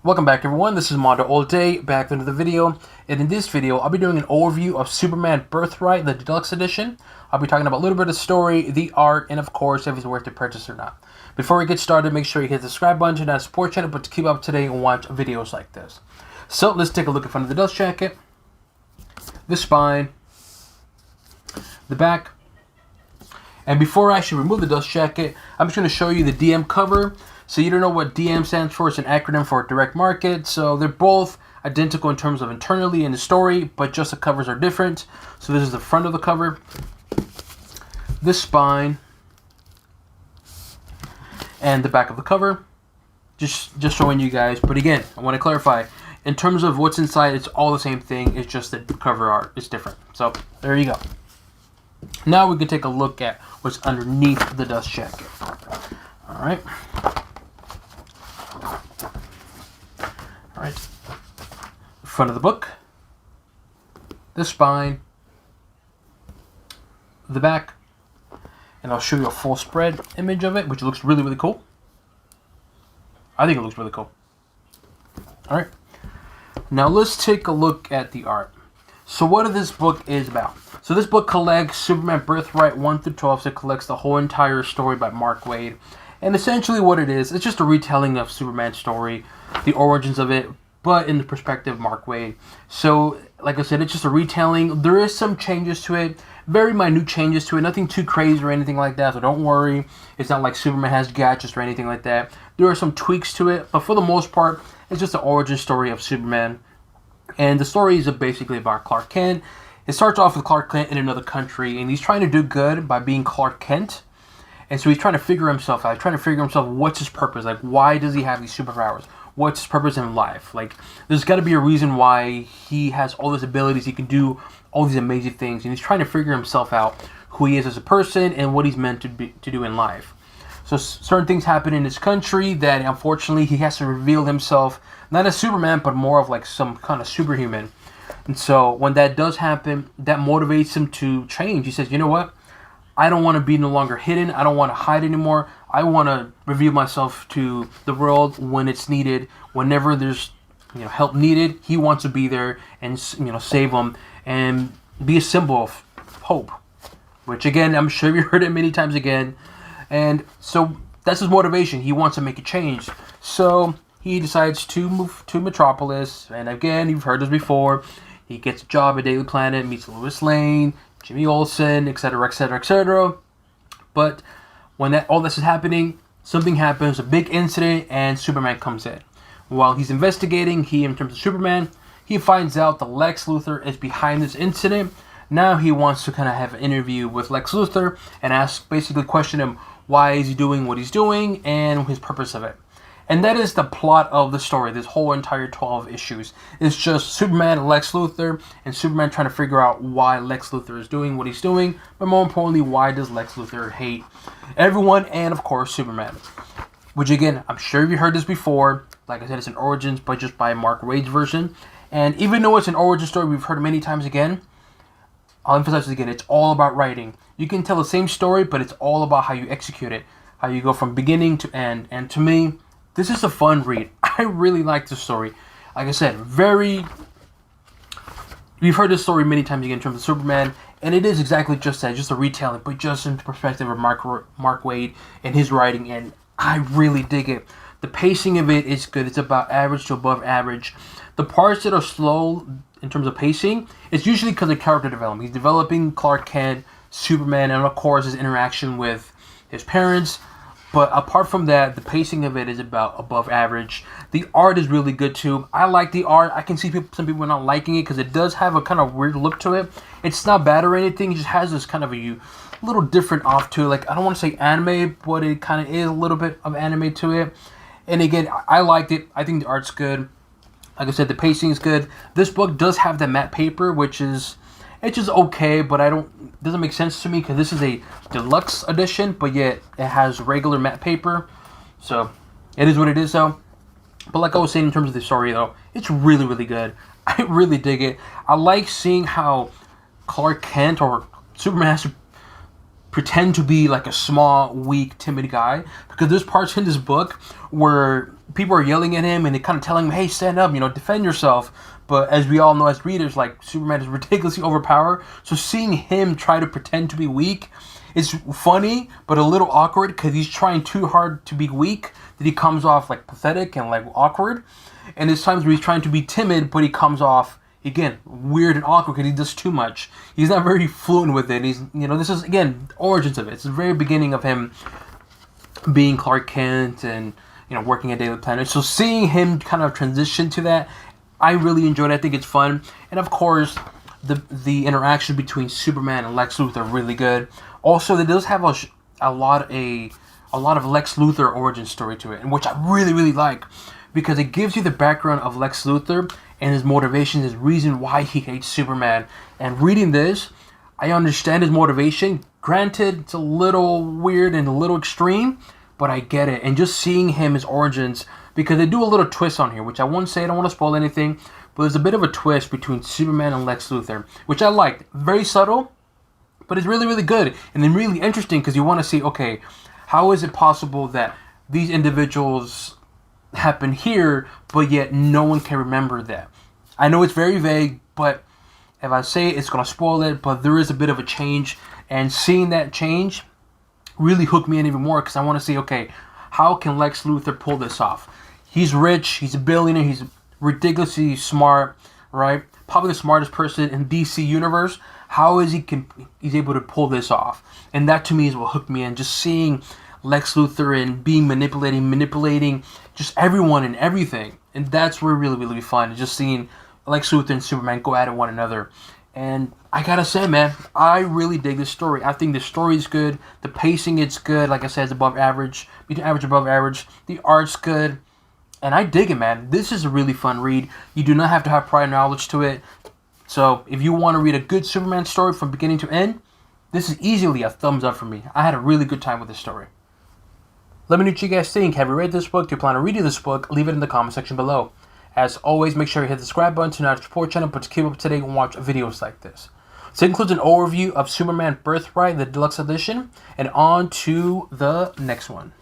Welcome back everyone, this is MandoAllDay, back into the video, and in this video I'll be doing an overview of Superman Birthright, the deluxe edition. I'll be talking about a little bit of the story, the art, and of course if it's worth the purchase or not. Before we get started, make sure you hit the subscribe button to not support channel, but to keep up to date and watch videos like this. So let's take a look at front of the dust jacket, the spine, the back, and before I actually remove the dust jacket, I'm just going to show you the DM cover. So you don't know what DM stands for. It's an acronym for direct market. So they're both identical in terms of internally in the story, but just the covers are different. So this is the front of the cover, the spine, and the back of the cover. Just showing you guys. But again, I want to clarify. In terms of what's inside, it's all the same thing. It's just that the cover art is different. So there you go. Now we can take a look at what's underneath the dust jacket. All right. Alright, front of the book, the spine, the back, and I'll show you a full spread image of it, which looks really, really cool. I think it looks really cool. Alright, now let's take a look at the art. So what this book is about. So this book collects Superman Birthright 1 through 12, so it collects the whole entire story by Mark Waid. And essentially what it is, it's just a retelling of Superman's story, the origins of it, but in the perspective of Mark Waid. So, like I said, it's just a retelling. There is some changes to it, very minute changes to it, nothing too crazy or anything like that, so don't worry. It's not like Superman has gadgets or anything like that. There are some tweaks to it, but for the most part, it's just the origin story of Superman. And the story is basically about Clark Kent. It starts off with Clark Kent in another country, and he's trying to do good by being Clark Kent. And so he's trying to figure himself out, what's his purpose, like why does he have these superpowers? What's his purpose in life? Like there's got to be a reason why he has all these abilities, he can do all these amazing things, and he's trying to figure himself out, who he is as a person and what he's meant to do in life. So certain things happen in his country that unfortunately he has to reveal himself, not as Superman, but more of like some kind of superhuman. And so when that does happen, that motivates him to change. He says, you know what? I don't want to be no longer hidden. I don't want to hide anymore. I want to reveal myself to the world when it's needed. Whenever there's help needed, he wants to be there and save them and be a symbol of hope. Which again, I'm sure you heard it many times again. And so that's his motivation. He wants to make a change. So he decides to move to Metropolis. And again, you've heard this before. He gets a job at Daily Planet, meets Lois Lane, Jimmy Olsen, etc., etc., etc. But when all this is happening, something happens, a big incident, and Superman comes in. While he's investigating, in terms of Superman, he finds out that Lex Luthor is behind this incident. Now he wants to kind of have an interview with Lex Luthor and basically question him, why is he doing what he's doing and his purpose of it. And that is the plot of the story. This whole entire 12 issues. It's just Superman and Lex Luthor, and Superman trying to figure out why Lex Luthor is doing what he's doing, but more importantly, why does Lex Luthor hate everyone, and of course, Superman. Which again, I'm sure you heard this before. Like I said, it's an origins, but just by Mark Waid's version. And even though it's an origin story we've heard many times again, I'll emphasize this again, it's all about writing. You can tell the same story, but it's all about how you execute it. How you go from beginning to end. And to me, this is a fun read. I really like this story. Like I said, we've heard this story many times again in terms of Superman, and it is exactly just that, just a retelling, but just in the perspective of Mark Waid and his writing, and I really dig it. The pacing of it is good. It's about average to above average. The parts that are slow in terms of pacing, it's usually because of character development. He's developing Clark Kent, Superman, and of course his interaction with his parents. But apart from that, the pacing of it is about above average. The art is really good too. I like the art. I can see some people not liking it because it does have a kind of weird look to it. It's not bad or anything. It just has this kind of a little different off to it. Like, I don't want to say anime, but it kind of is a little bit of anime to it. And again, I liked it. I think the art's good. Like I said, the pacing is good. This book does have the matte paper, which is... it's just okay, but it doesn't make sense to me because this is a deluxe edition, but yet it has regular matte paper. So it is what it is though. But like I was saying in terms of the story though, it's really, really good. I really dig it. I like seeing how Clark Kent or Superman has to pretend to be like a small, weak, timid guy. Because there's parts in this book where people are yelling at him and they kind of telling him, hey, stand up, defend yourself. But as we all know as readers, like, Superman is ridiculously overpowered. So seeing him try to pretend to be weak is funny, but a little awkward because he's trying too hard to be weak that he comes off like pathetic and like awkward. And there's times where he's trying to be timid, but he comes off, again, weird and awkward because he does too much. He's not very fluent with it. He's, this is, again, the origins of it. It's the very beginning of him being Clark Kent and, working at Daily Planet. So seeing him kind of transition to that, I really enjoyed it. I think it's fun. And of course, the interaction between Superman and Lex Luthor are really good. Also, it does have a lot of Lex Luthor origin story to it, and which I really, really like, because it gives you the background of Lex Luthor and his motivation, his reason why he hates Superman. And reading this, I understand his motivation. Granted, it's a little weird and a little extreme, but I get it. And just seeing his origins, because they do a little twist on here, which I won't say, I don't want to spoil anything, but there's a bit of a twist between Superman and Lex Luthor, which I liked. Very subtle, but it's really, really good. And then really interesting because you want to see, okay, how is it possible that these individuals happen here, but yet no one can remember that? I know it's very vague, but if I say it, it's going to spoil it, but there is a bit of a change. And seeing that change really hooked me in even more because I want to see, okay, how can Lex Luthor pull this off? He's rich, he's a billionaire, he's ridiculously smart, right? Probably the smartest person in DC Universe. How is he's able to pull this off? And that to me is what hooked me in. Just seeing Lex Luthor and being manipulating just everyone and everything. And that's where really, really fun. Just seeing Lex Luthor and Superman go at one another. And I gotta say, man, I really dig this story. I think the story is good. The pacing, it's good. Like I said, it's above average. Between average, above average. The art's good. And I dig it, man. This is a really fun read. You do not have to have prior knowledge to it. So if you want to read a good Superman story from beginning to end, this is easily a thumbs up for me. I had a really good time with this story. Let me know what you guys think. Have you read this book? Do you plan on reading this book? Leave it in the comment section below. As always, make sure you hit the subscribe button to not support channel, but to keep up to date and watch videos like this. So it includes an overview of Superman Birthright, the deluxe edition, and on to the next one.